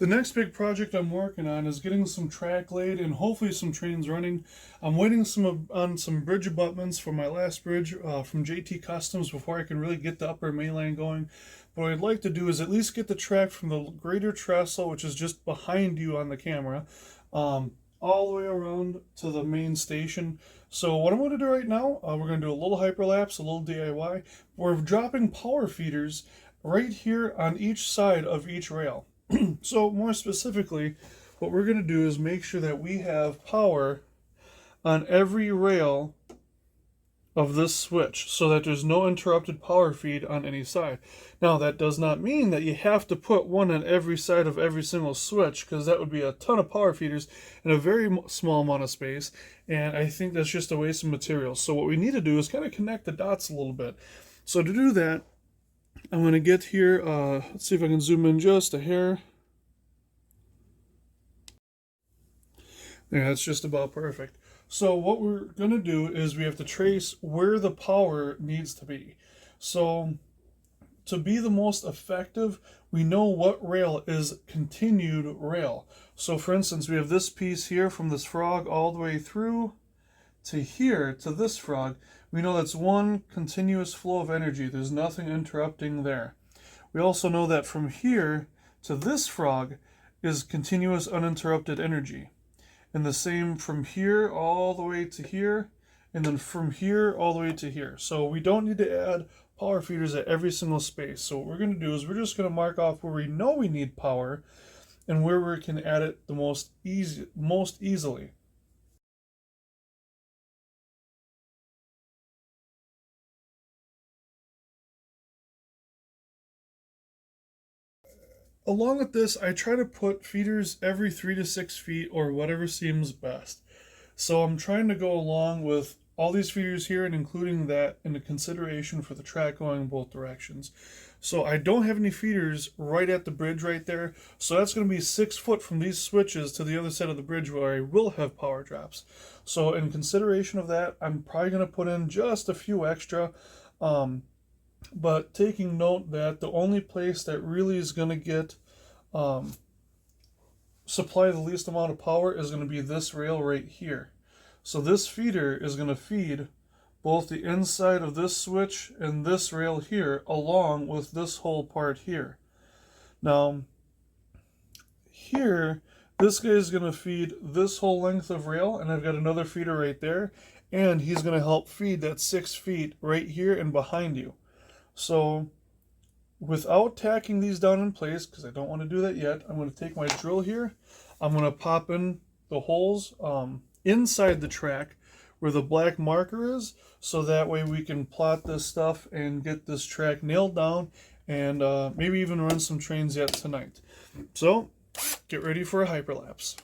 The next big project I'm working on is getting some track laid and hopefully some trains running. I'm waiting on some bridge abutments for my last bridge from JT Customs before I can really get the upper mainline going. But what I'd like to do is at least get the track from the greater trestle, which is just behind you on the camera, all the way around to the main station. So what I'm going to do right now, we're going to do a little hyperlapse, a little DIY. We're dropping power feeders right here on each side of each rail. So more specifically, what we're going to do is make sure that we have power on every rail of this switch so that there's no interrupted power feed on any side. Now that does not mean that you have to put one on every side of every single switch, because that would be a ton of power feeders in a very small amount of space, and I think that's just a waste of material. So what we need to do is kind of connect the dots a little bit. So to do that, I'm going to get here, let's see if I can zoom in just a hair. There, that's just about perfect. So what we're going to do is we have to trace where the power needs to be. So to be the most effective, we know what rail is continued rail. So for instance, we have this piece here from this frog all the way through to here, to this frog. We know that's one continuous flow of energy. There's nothing interrupting there. We also know that from here to this frog is continuous uninterrupted energy. And the same from here all the way to here, and then from here all the way to here. So we don't need to add power feeders at every single space. So what we're going to do is we're just going to mark off where we know we need power and where we can add it the most easily. Along with this, I try to put feeders every 3 to 6 feet or whatever seems best. So I'm trying to go along with all these feeders here and including that into consideration for the track going in both directions. So I don't have any feeders right at the bridge right there. So that's going to be 6 foot from these switches to the other side of the bridge where I will have power drops. So in consideration of that, I'm probably going to put in just a few extra. But taking note that the only place that really is going to get supply the least amount of power is going to be this rail right here. So this feeder is going to feed both the inside of this switch and this rail here along with this whole part here. Now here, this guy is going to feed this whole length of rail, and I've got another feeder right there, and he's going to help feed that 6 feet right here and behind you. So without tacking these down in place, because I don't want to do that yet, I'm going to take my drill here. I'm going to pop in the holes inside the track where the black marker is, so that way we can plot this stuff and get this track nailed down and maybe even run some trains yet tonight. So get ready for a hyperlapse.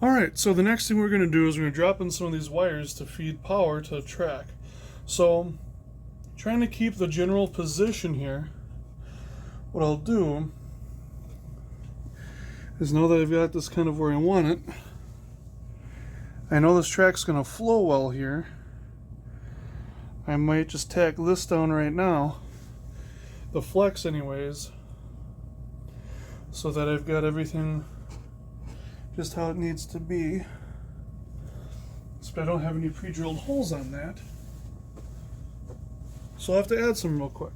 Alright, so the next thing we're going to do is we're going to drop in some of these wires to feed power to the track. So, trying to keep the general position here, what I'll do is, now that I've got this kind of where I want it, I know this track's going to flow well here. I might just tack this down right now, the flex anyways, so that I've got everything just how it needs to be. But I don't have any pre-drilled holes on that, so I'll have to add some real quick.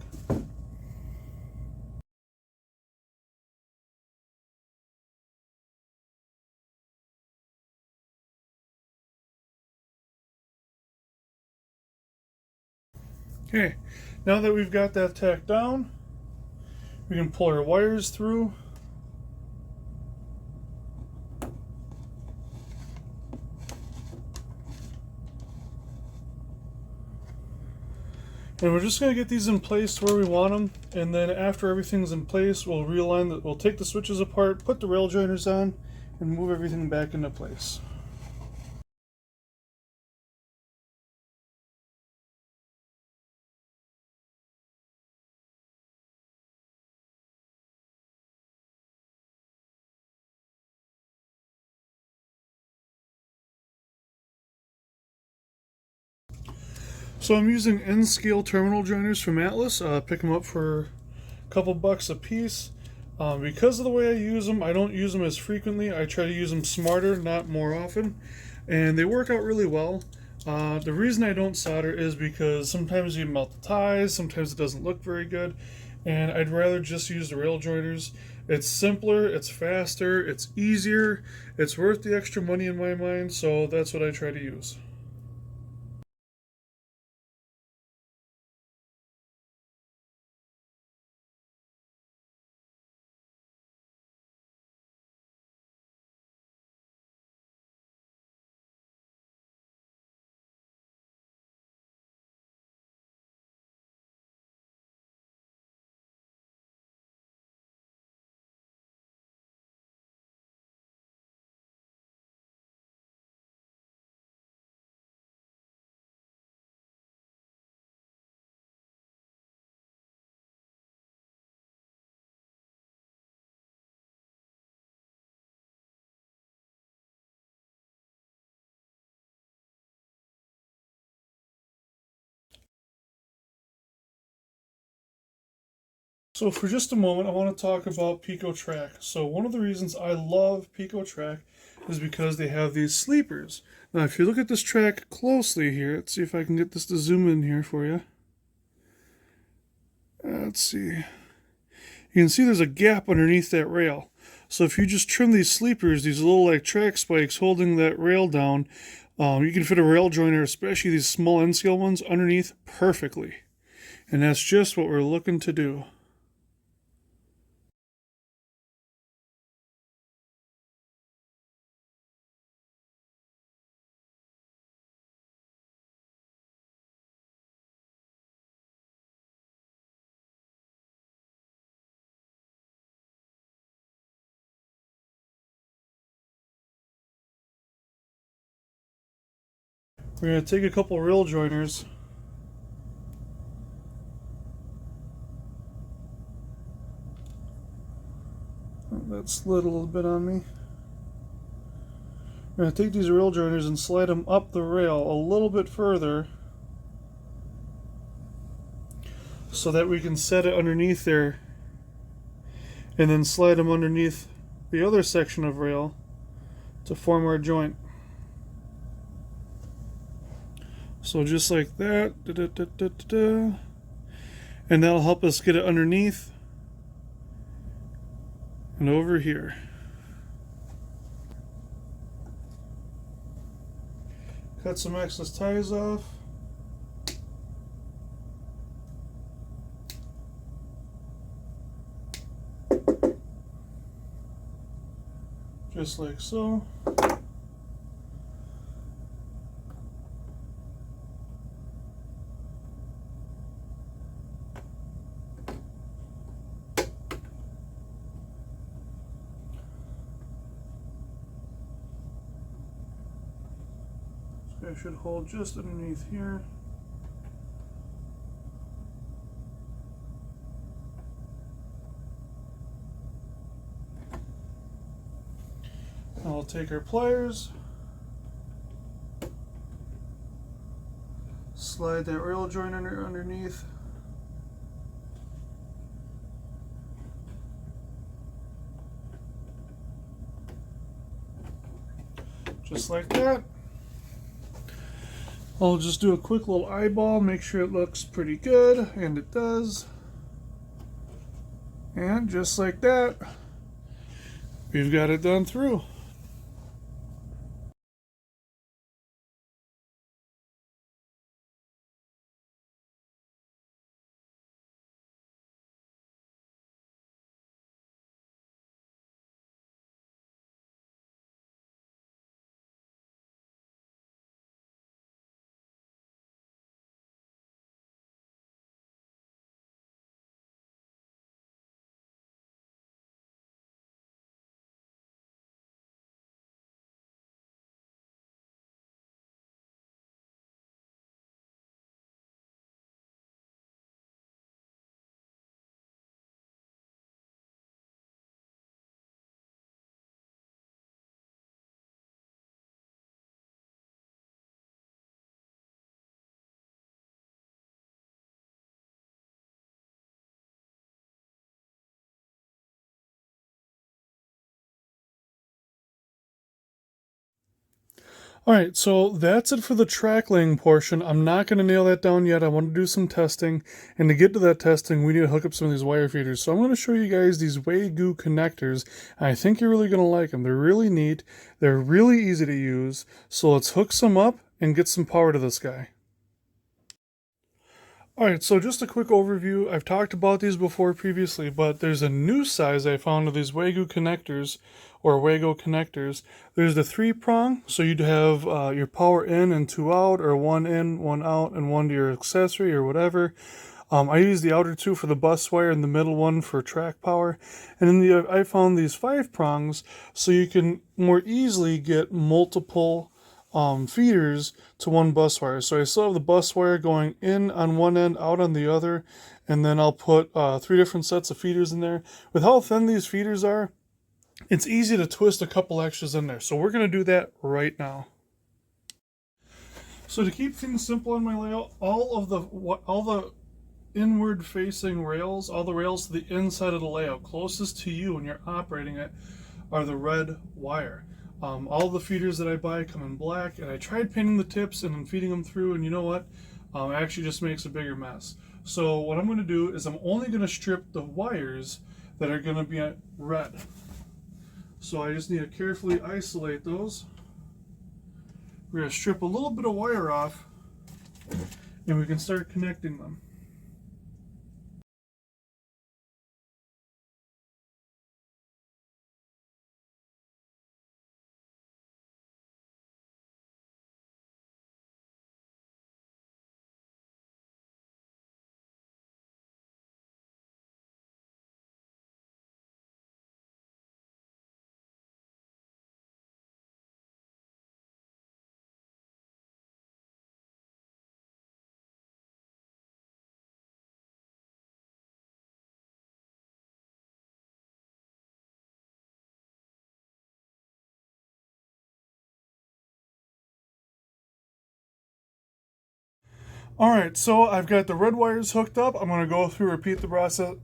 Okay, now that we've got that tacked down, we can pull our wires through. And we're just going to get these in place where we want them, and then after everything's in place, we'll realign we'll take the switches apart, put the rail joiners on, and move everything back into place. So I'm using N-scale terminal joiners from Atlas. Pick them up for a couple bucks a piece. Because of the way I use them, I don't use them as frequently. I try to use them smarter, not more often. And they work out really well. The reason I don't solder is because sometimes you melt the ties, sometimes it doesn't look very good, and I'd rather just use the rail joiners. It's simpler, it's faster, it's easier, it's worth the extra money in my mind, so that's what I try to use. So for just a moment, I want to talk about Pico Track. So one of the reasons I love Pico Track is because they have these sleepers. Now, if you look at this track closely here, let's see if I can get this to zoom in here for you. Let's see. You can see there's a gap underneath that rail. So if you just trim these sleepers, these little like track spikes holding that rail down, you can fit a rail joiner, especially these small N-scale ones, underneath perfectly. And that's just what we're looking to do. We're going to take a couple rail joiners. Oh, that slid a little bit on me. We're going to take these rail joiners and slide them up the rail a little bit further so that we can set it underneath there and then slide them underneath the other section of rail to form our joint. So just like that, da, da, da, da, da, and that'll help us get it underneath and over here. Cut some excess ties off. Just like so. I should hold just underneath here. Now we'll take our pliers, slide that rail joint underneath. Just like that. I'll just do a quick little eyeball, make sure it looks pretty good, and it does. And just like that, we've got it done through. All right, so that's it for the track laying portion. I'm not going to nail that down yet. I want to do some testing. And to get to that testing, we need to hook up some of these wire feeders. So I'm going to show you guys these Wagyu connectors. I think you're really going to like them. They're really neat. They're really easy to use. So let's hook some up and get some power to this guy. Alright, so just a quick overview. I've talked about these before previously, but there's a new size I found of these Wagyu connectors, or Wago connectors. There's the 3-prong, so you'd have your power in and 2 out, or 1 in, 1 out, and 1 to your accessory, or whatever. I use the outer 2 for the bus wire and the middle one for track power. And then I found these 5 prongs, so you can more easily get multiple feeders to one bus wire. So I still have the bus wire going in on one end, out on the other, and then I'll put 3 different sets of feeders in there. With how thin these feeders are, it's easy to twist a couple extras in there. So we're going to do that right now. So to keep things simple on my layout, all the inward facing rails, all the rails to the inside of the layout, closest to you when you're operating it, are the red wire. All the feeders that I buy come in black, and I tried painting the tips and then feeding them through, and you know what? It actually just makes a bigger mess. So what I'm going to do is I'm only going to strip the wires that are going to be red. So I just need to carefully isolate those. We're going to strip a little bit of wire off, and we can start connecting them. Alright, so I've got the red wires hooked up. I'm going to go through, repeat the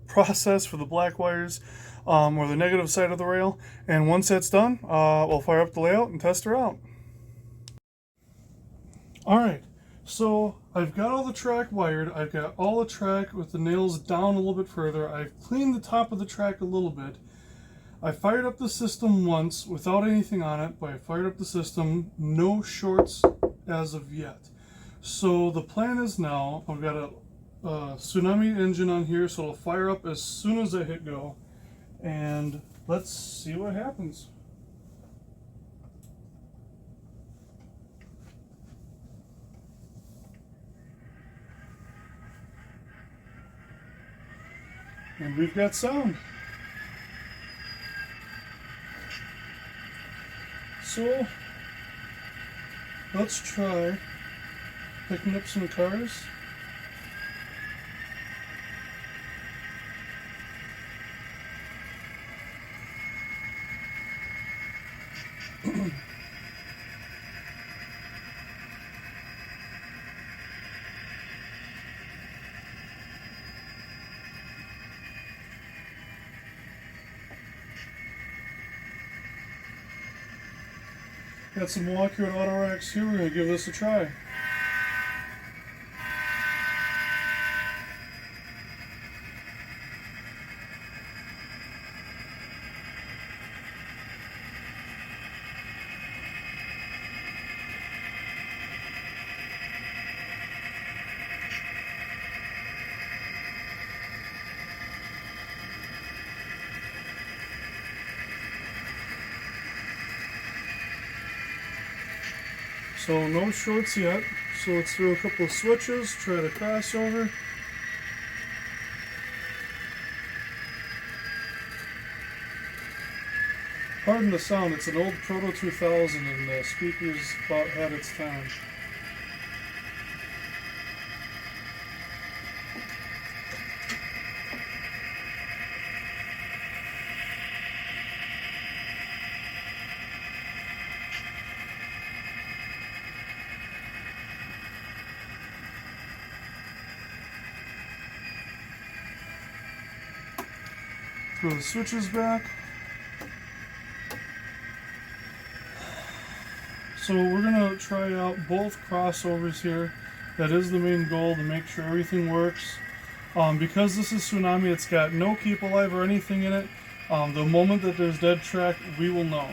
process for the black wires, or the negative side of the rail. And once that's done, we'll fire up the layout and test her out. Alright, so I've got all the track wired. I've got all the track with the nails down a little bit further. I've cleaned the top of the track a little bit. I fired up the system once without anything on it, but I fired up the system. No shorts as of yet. So the plan is now, I've got a tsunami engine on here, so it'll fire up as soon as I hit go. And let's see what happens. And we've got sound. So let's try picking up some cars. Got some Walker and auto racks here. We're going to give this a try. So no shorts yet. So let's throw a couple of switches, try the crossover. Pardon the sound, it's an old Proto 2000 and the speakers about had its time. Throw the switches back. So we're gonna try out both crossovers here. That is the main goal, to make sure everything works. Because this is Tsunami, it's got no keep alive or anything in it. The moment that there's dead track, we will know.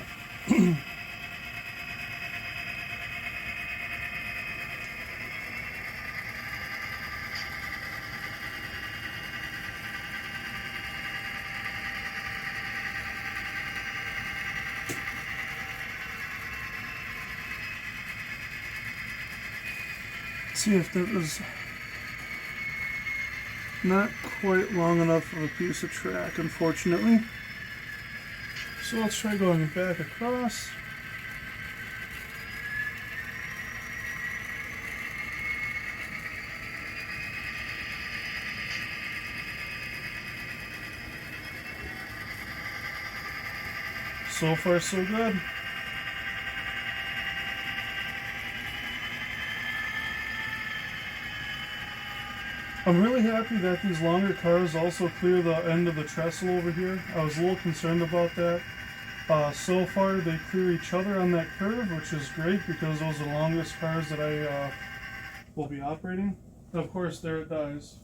See if that was not quite long enough of a piece of track, unfortunately. So let's try going back across. So far, so good. I'm really happy that these longer cars also clear the end of the trestle over here. I was a little concerned about that. So far they clear each other on that curve, which is great because those are the longest cars that I will be operating. And of course, there it dies.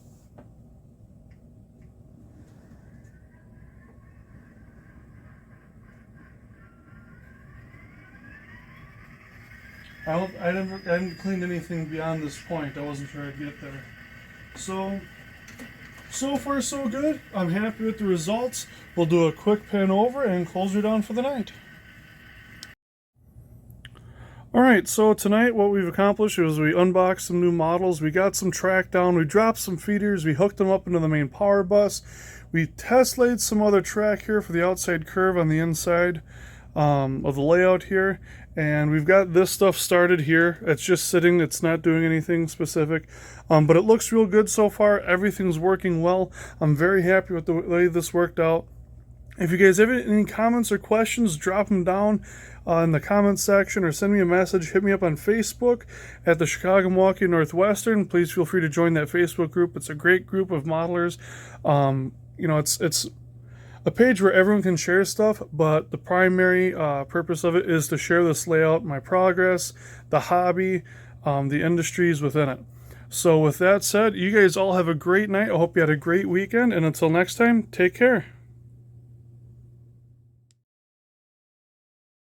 I hadn't cleaned anything beyond this point. I wasn't sure I'd get there. So far so good. I'm happy with the results. We'll do a quick pan over and close her down for the night. Alright, so tonight what we've accomplished is we unboxed some new models, we got some track down, we dropped some feeders, we hooked them up into the main power bus, we test laid some other track here for the outside curve on the inside of the layout here, and we've got this stuff started here. It's just sitting, it's not doing anything specific, but it looks real good so far. Everything's working well. I'm very happy with the way this worked out. If you guys have any comments or questions, drop them down in the comments section or send me a message. Hit me up on Facebook at the Chicago Milwaukee Northwestern. Please feel free to join that Facebook group. It's a great group of modelers. It's a page where everyone can share stuff, but the primary purpose of it is to share this layout, my progress, the hobby, the industries within it. So with that said, you guys all have a great night. I hope you had a great weekend, and until next time, take care.